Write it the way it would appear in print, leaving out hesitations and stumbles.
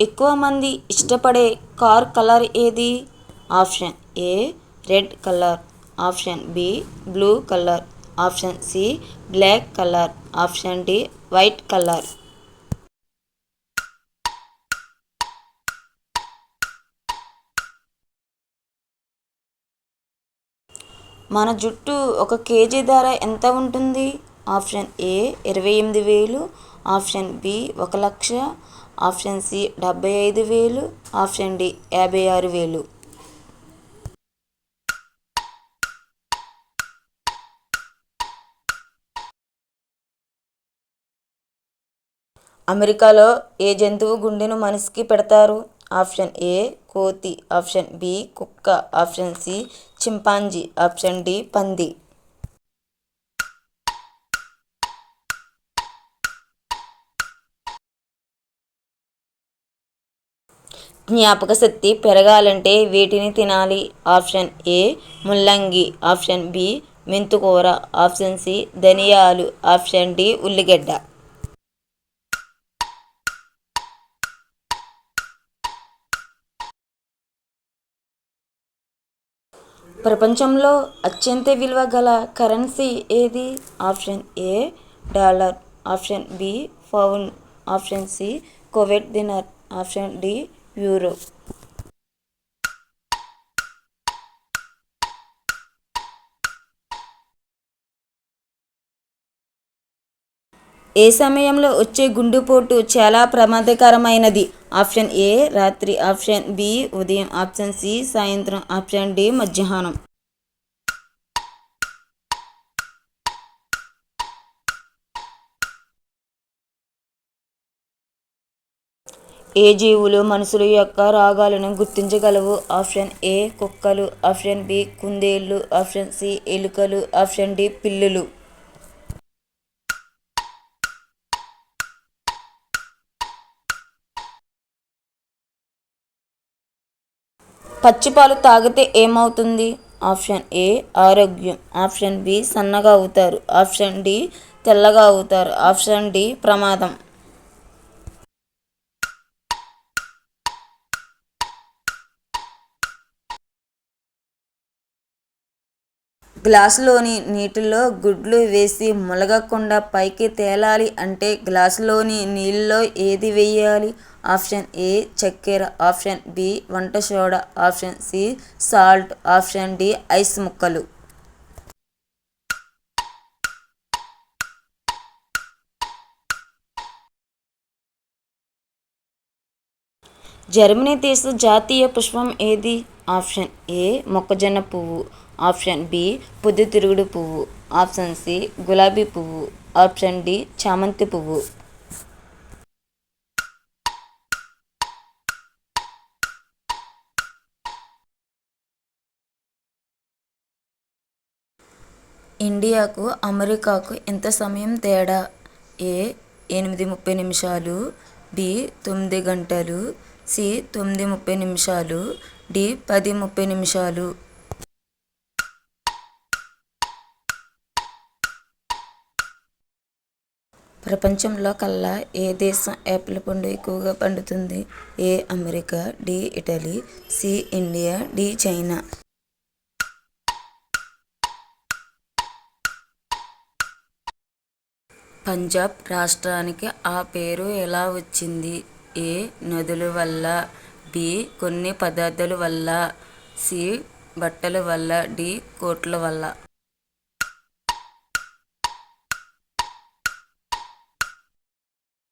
ఎక్కువ మంది ఇష్టపడే కార్ కలర్ ఏది? Option A red colour, option B blue colour, option C black colour, option D white colour. మన జుట్టు 1 కేజీ ధర ఎంత ఉంటుంది? Option A 28,000, option B 1,00,000, option C 75,000, option D 56,000. అమెరికాలో ఏ జంతువు గుండెను మనిషికి పెడతారు? ఆప్షన్ ఏ కోతి, ఆప్షన్ బి కుక్క, option C chimpanzee, option D పంది. జ్ఞాపక శక్తి పెరగాలంటే వేటిని తినాలి? ఆప్షన్ ఏ ముల్లంగి, ఆప్షన్ బి మెంతికూర, ఆప్షన్ సి ధనియాలు, ఆప్షన్ డి ఉల్లిగడ్డ. ప్రపంచంలో అత్యంత విలువ గల కరెన్సీ ఏది? Option A dollar, option B pound, option C Kuwait దినార్, ఆప్షన్ డి యూరో. ఏ సమయంలో వచ్చే గుండెపోటు చాలా ప్రమాదకరమైనది? ఆప్షన్ ఏ రాత్రి, ఆప్షన్ బి ఉదయం, ఆప్షన్ సి సాయంత్రం, ఆప్షన్ డి మధ్యాహ్నం. ఏ జీవులు మనుషుల యొక్క రాగాలను గుర్తించగలవు? ఆప్షన్ ఏ కుక్కలు, ఆప్షన్ బి కుందేళ్ళు, ఆప్షన్ సి ఎలుకలు, ఆప్షన్ డి పిల్లులు. పచ్చిపాలు తాగితే ఏమవుతుంది? ఆప్షన్ ఏ ఆరోగ్యం, ఆప్షన్ బి సన్నగా అవుతారు, ఆప్షన్ డి తెల్లగా అవుతారు, ఆప్షన్ డి ప్రమాదం. గ్లాసులోని నీటిలో గుడ్లు వేసి ములగకుండా పైకి తేలాలి అంటే గ్లాసులోని నీళ్ళలో ఏది వేయాలి? ఆప్షన్ ఏ చక్కెర, ఆప్షన్ బి వంట soda, option C salt, option D ice ముక్కలు. జర్మనీ దేశ జాతీయ పుష్పం ఏది? ఆప్షన్ ఏ మొక్కజొన్న పువ్వు, ఆప్షన్ బి పొద్దుతిరుగుడు పువ్వు, ఆప్షన్ సి గులాబీ పువ్వు, ఆప్షన్ డి చామంతి పువ్వు. ఇండియాకు అమెరికాకు ఎంత సమయం తేడా? ఏ 8:30, బి 9 గంటలు, సి 9:30, డి 10:30. ప్రపంచంలో కల్లా ఏ దేశం యాపిల్ పండు ఎక్కువగా పండుతుంది? A America, D Italy, C India, D China. Punjab రాష్ట్రానికి ఆ పేరు ఎలా వచ్చింది? ఏ నదుల వల్ల, బి కొన్ని పదార్థాల వల్ల, సి బట్టల వల్ల, డి కోట్ల వల్ల.